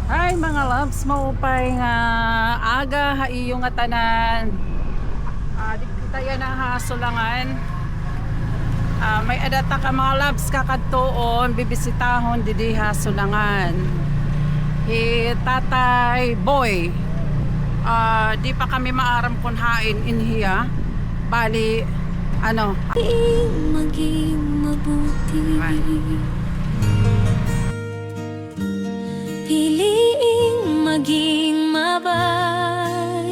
Hi mga loves, maupay nga aga haiyong nga tanan. Di kita yan ang hasulangan. May adata ka mga loves kakadtoon bibisitahon didi hasulangan. Tatay Boy. Di pa kami maaram kun hain in hiya. Bali ano? Maging mabuti. Piliing maging mabay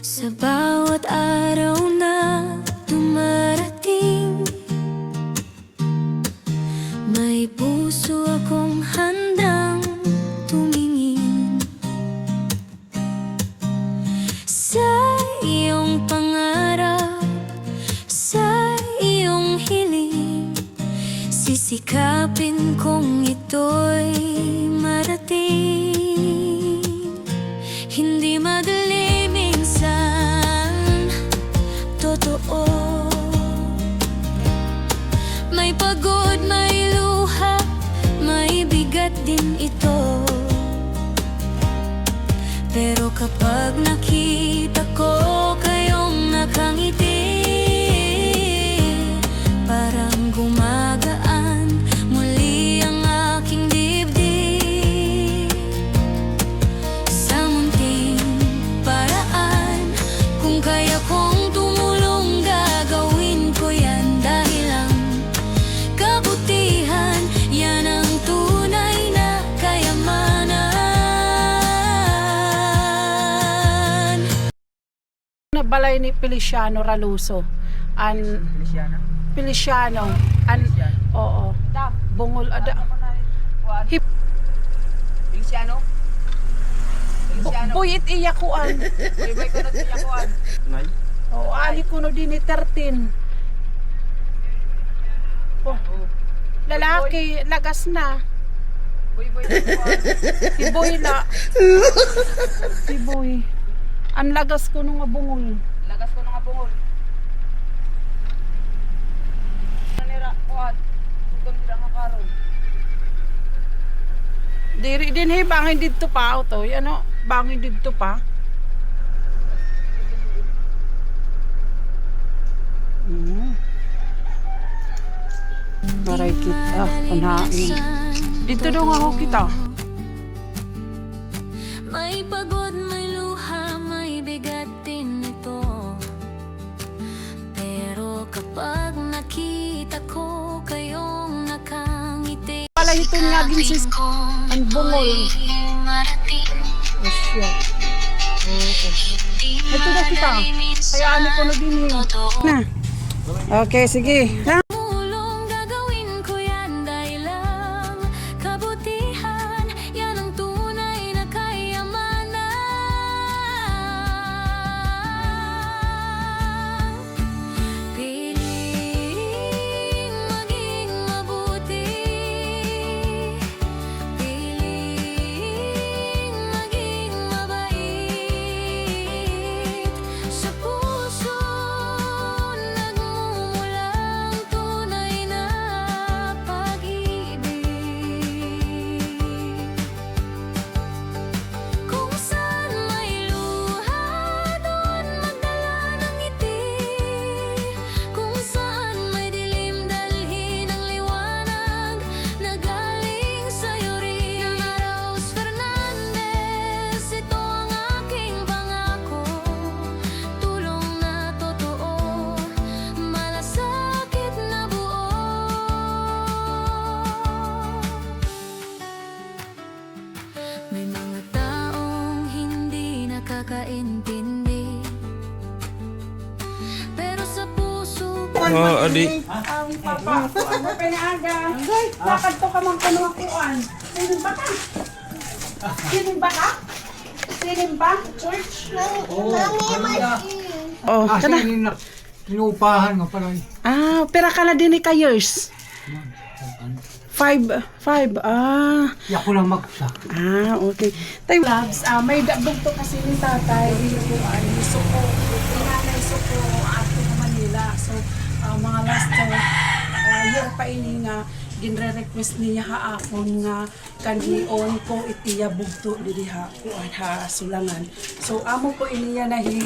sa bawat araw na dumarating. May puso akong handang tumingin sa iyong pangarap, sa iyong hiling. Sisikapin kong ito'y marating. Hindi madali minsan, totoo. May pagod, may luha, may bigat din ito. Pero kapag nakita ko kayong nakangiti, parang gumagaan muli ang aking dibdib. Sa munting paraan, kung kaya kong tumulong, gagawin ko yan. Dahil ang kabutihan, yan ang tunay na kayamanan. Balay ni Feliciano Raluso. Feliciano. Oo. Bungol ada. Hip. Feliciano? Buyit iyakuan. Boy ko na siya kuan. Oo, ali kuno din ni 13. Oh. Lalaki, lagas na. Boy na kuan. Iboy la. Iboy. Ang lagas ko nung nga bungol. Lagas ko na nga bungol. Nanira kuan. Kung dira nga karon. Diri din bangin dito pa auto. Ano, bangin dito pa. Baray kita, panain. Dito daw ako kita. May pagod, may luha, may bigat din ito. Pero kapag nakita ko kayong nakangiti, Pala ito nga din sis. Ang bungol. Oh, shit. Ito na kita. Kaya ani ko na din na. Okay, sige. tumulong, gagawin ko yan. Dahil ang kabutihan, yan ang tunay na kayamanan. Piling maging mabuti, piling maging mabait. Sa puso nagmumulang tunay na pag-ibig. Kung saan may luha, doon magdala ng ngiti. Kung saan may dilim, dalhin ang liwanag na galing sa'yo rin. Rose Fernandez, ito ang aking pangako. Tulong na totoo, malasakit na buo. May mga taong hindi nakakaintindi, pero sa puso Oh, adi. Ang papa, ano pa na aga? Lakad to ka mang kanukuan. Sinin ba ka? Sinin ba ka? Sinin ba? Church? Oh, kana. Kinuupahan nga pala. Pera ka na din ni kayers. 5. Ako lang magsa. Okay. Tayo loves, may dabog to kasi ni tatay. Hinukuan, suko. Inanay suko, ato sa Manila. So, mga last year pa ini nga ginre-request niya haakon nga kanhion ko itiya bugto diri ha kuan ha sulangan. So amo po iniya nahi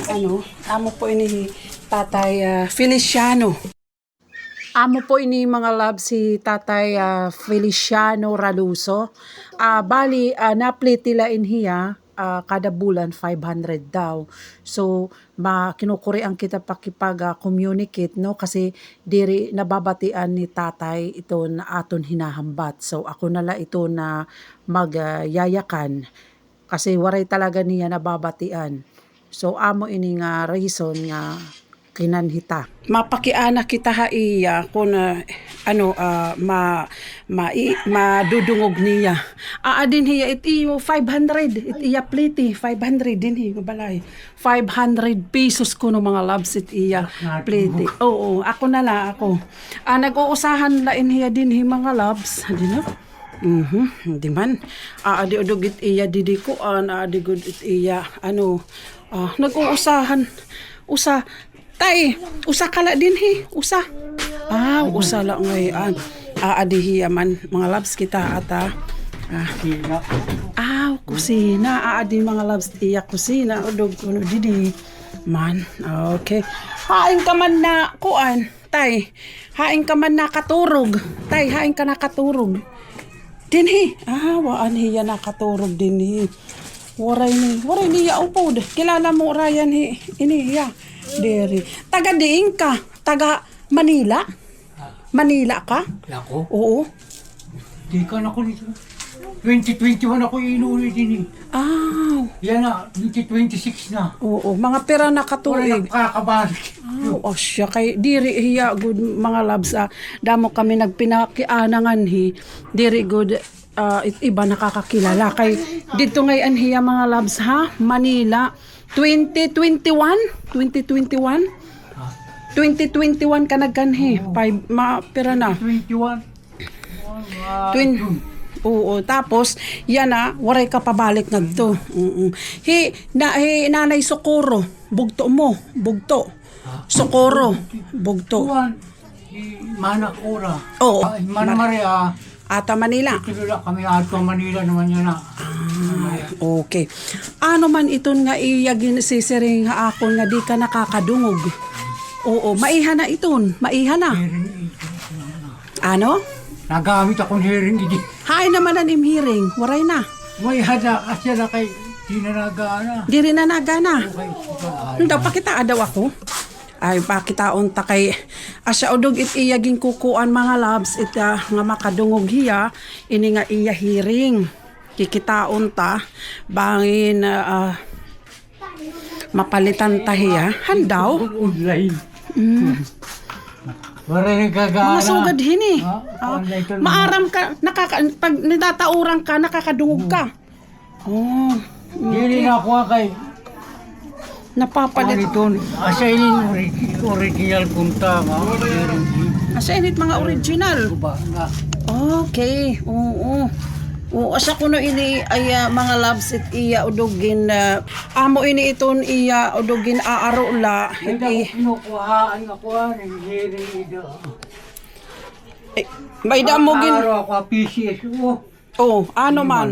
amo po ini Tatay Feliciano. Amo po ini mga love si Tatay Feliciano Raluso. Bali naplitilain hiya kada bulan 500 daw. So kinukuri ang kita pakipag-communicate no kasi diri nababatian ni tatay ito na aton hinahambat. So ako nala ito na magyayakan kasi waray talaga niya nababatian. So amo ini nga reason nga kinanhita. Mapakiana kita haiya kung madudungog niya. Din hiya iti 500 iti pliti 500 din hiya balay. 500 pesos ko no mga loves itiya pliti. Oo, ako na la ako. Nag-uusahan lain hiya din hiya mga loves. Di na? Di man. Adi udog it iya didi ko adi good it iya nag-uusahan Tay, usa kala din usa. Usa la ngayon. Adihi man mga loves kita ata. Kusina. Adi mga loves iya kusina udog kuno didi. Man, okay. Hain ka man na kuan, tay. Hain ka man na katurog. Tay, hain ka na katurog. Dinhi. Waan hiya na katurog dinhi. Waray niya upod. Kilala mo Ryan ini hiya. Diri. Taga diin ka? Taga Manila? Manila ka? Ako? Oo. Di ka na ko nito. 2021 ako inuwi din Yan na, 2026 na. Oo, mga pera na Wala katuig. nakakabalik. Siya kay diri hiya good mga labs. Damo kami nagpinakianangan diri good iba nakakakilala kay dito ngayon hiya mga labs Manila 2021 ka nagkanhi pera na 21. Oo, tapos yan waray ka pabalik ngadto. Nanay Socorro bugto Socorro bugto Manakura. Oo. Mana Maria. Ata Manila. Tulula kami ato Manila naman yan Okay. Ano man iton nga iyagin sisiring akon nga di ka nakakadungog. Oo, maiha na iton. Maiha na. Ano? Nagamit akong hearing idi. Hain naman ang imhiring. Waray na. May hada kasi na kay di na nagana. Di rin na nagana. Okay. Daw pakita daw ako. Ay pakitaon ta kay asya udog it iyaging kukuan mga labs nga makadungog hiya ini nga iya hearing. Kikitaon ta bangin mapalitan ta hiya handaw Online. Wala nagagana. mga sugad hini Online. maaram ka pag nidatauran ka nakakadungog ka Dili na ako kay napapalit ito. Asa ini original punta nga. asa init mga original Ba na. okay oo asa kuno ini ay mga loves it iya udugin amo ini iton iya udugin aaro la Hindi kinukuhaan ako ng hearing ito. may damo gin Araw ako PCS. ano man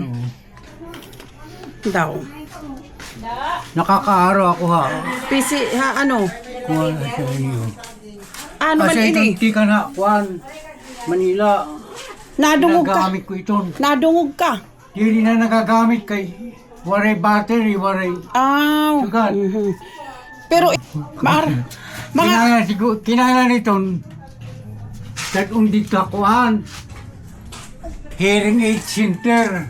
daw Nakakaaraw ako PC ano Kuhan sa inyo. ano man Kasi ini hindi ka na, Kuhan, Manila, nadungog ka nagagamit ko ito. nadungog ka Hindi na nagagamit kay waray battery, waray sugat. pero mga Kinala nito, tag-undit ka, Kuhan, hearing aid center.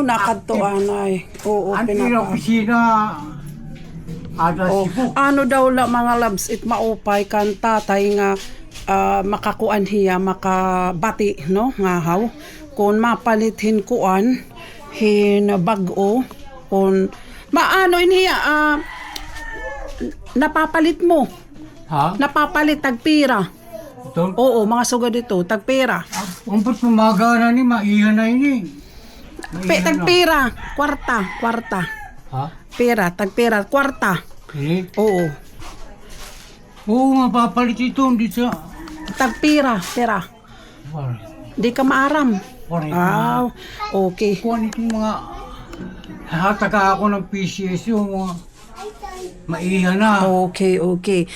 nakadto anay oo Ang pinaka opisina, ada Cebu. ano daw la mga labs it maupay kan tatay nga makakuan hiya makabati no nga haw kung mapalithin kuan hin bag-o kung maano iniya napapalit mo napapalit tagpira Ito, mga sugad ito tagpira umpot umaga na ni, maihan na ini. tagpira kwarta pera tagpira kwarta oo Oo, mapapalit ito, hindi sa... tagpira pera Di ka maaram. Correct. Okay. Kuha itong mga hataga ako ng PCS yung mga maiha na. Okay. Mga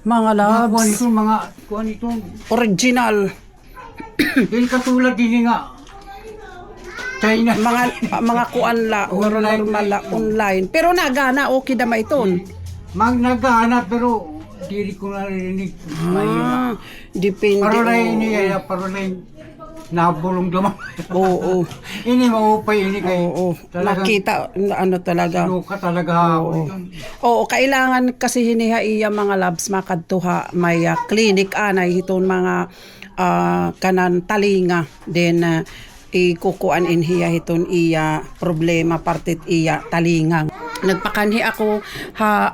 Kuha loves, itong kuha itong original. yung katulad din nga China. Mga kuan la, Online. normal la, online. Pero nagana, okay na maiton. Naghahanap pero hindi ko narinig. Depende. Parolay niya, parolay nabulong naman. Oo. Ini maupay ini kay. Oo. Talagang Nakita, ano talaga. luka talaga ako. Oo, kailangan kasi hiniha iya mga labs makadtuha may clinic anay hiton mga kanan talinga then ikukuan in hiya hiton iya problema partit iya talinga. Nagpakanhi ako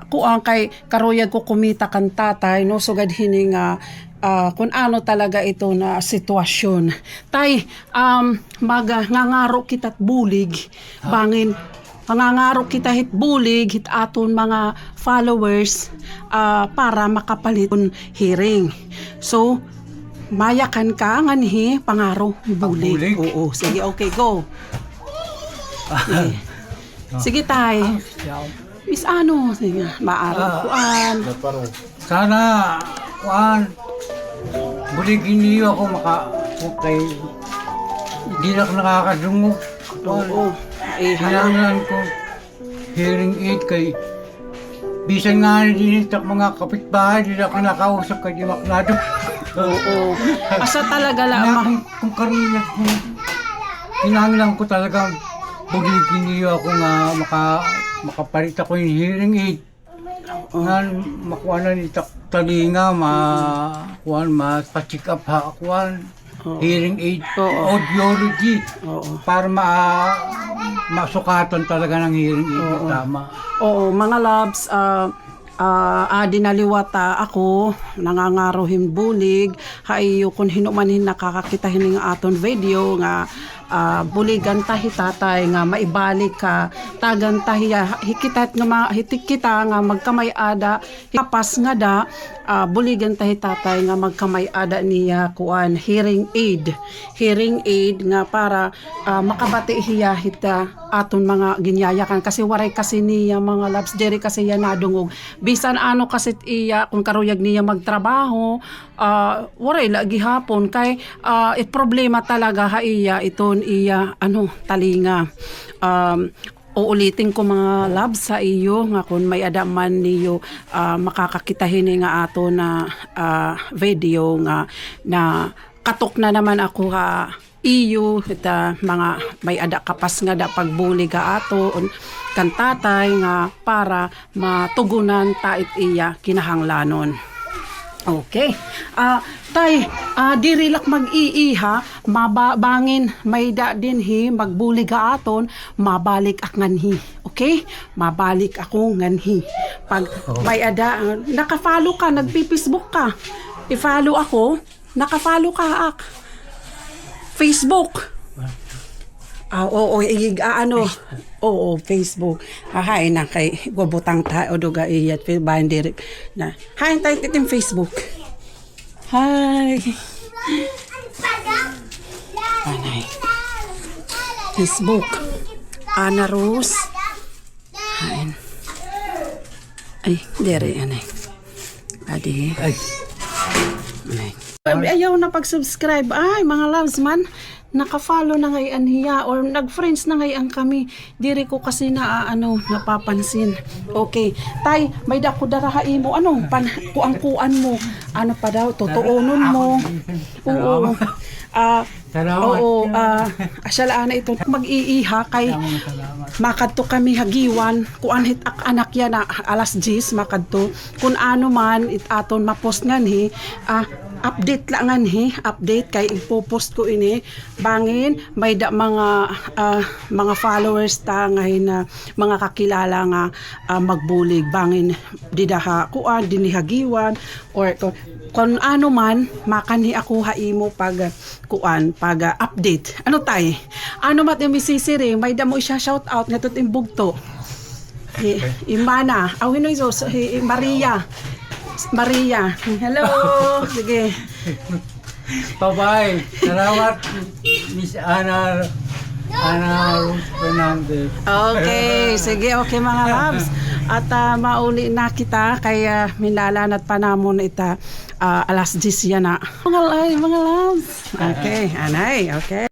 kuang kay karuyag ko kumita kan tatay no sugad hininga kung ano talaga ito na sitwasyon. Tay, ngangaro kita't bulig, bangin, ngangaro kita hit bulig, hit aton mga followers para makapaliton hearing. So, mayakan ka nganhi pangaro bulig. Bulig? Oo, sige, okay, go. Sige, tay. Is ano, sige, maaro kuan. Sana kuan buligin niyo ako kay di na ako nakakadungo. Oo. Kailangan ko hearing aid kay bisan nga din ito mga kapitbahay di na ako nakausap kay di maknado. Oo. Asa talaga lang. Kung karina kung kinanglan ko talaga buligin niyo ako nga makapalit ako yung hearing aid. Nga makuha na ni talinga, ma-check up ha, hearing aid, audiology, para masukatan talaga ng hearing aid, tama. Oo, mga loves, dinaliwata ako, nangangarohin bulig, haiyo kung hinumanin nakakakita hining aton video nga, buligan tahi tatay nga maibalik ka tagan tahiya hikitat nga hitikita nga magkamay ada kapas nga da buligan tahi tatay nga magkamay ada niya kuan hearing aid nga para makabati hiya hita aton mga ginyayakan kasi waray kasi niya mga labs diri kasi ya nadungog bisan ano kasi iya kung karuyag niya magtrabaho waray lagi hapon kay problema talaga ha iya iton iya talinga uulitin ko mga labs sa iyo nga kung may adaman niyo makakakitahin nga ato na video nga na katok na naman ako iyo ita mga may ada kapas nga da pagbuli ga ato kan tatay nga para matugunan tait iya kinahanglanon. Okay. Tay, dirilak mag-iiha, mabangin, may da din hi, magbulig aton, mabalik ak nganhi. Okay? Mabalik ako nganhi. Pag may ada, naka-follow ka, nagpi-Facebook ka. I-follow ako, naka-follow ka ak. Facebook. Facebook. Hay na kay gubutang tayo duga iyat bandiri na. Hay tayo titim Facebook. Hi. Anay. Facebook. Ana Rose. Hay. Ay, dere anay. Adi. Ay. Anay. Ayaw na pag-subscribe. Ay, mga loves man. Naka-follow na ngayon hiya or nag-friends na ngayon kami. Diri ko kasi napapansin. Okay. Tay, may dako darahain mo. Kuang-kuan mo. Ano pa daw? Totoonon mo. Oo. Asyala na ito. Mag-iiha kay makadto kami hagiwan. Kuan hit ak anak yan na alas 10 makadto. Kung ano man aton mapost nganhi. Update lang update kay ipopost ko ini bangin may da mga followers ta ngayon na mga kakilala nga magbulig bangin didaha kuan dinihagiwan or kung ano man makanhi ako haimo pag kuan pag update tay ano mat yung misisiri may da mo siya shout out nga tut imbugto Imana awino iso Maria. Hello. Sige. Bye-bye. Salamat, Miss Ana Ruth Fernandez. Okay, sige, okay mga loves. At mauli na kita kaya minalanat pa namon ita alas 10 yan na. Mga loves. Okay, anay, okay.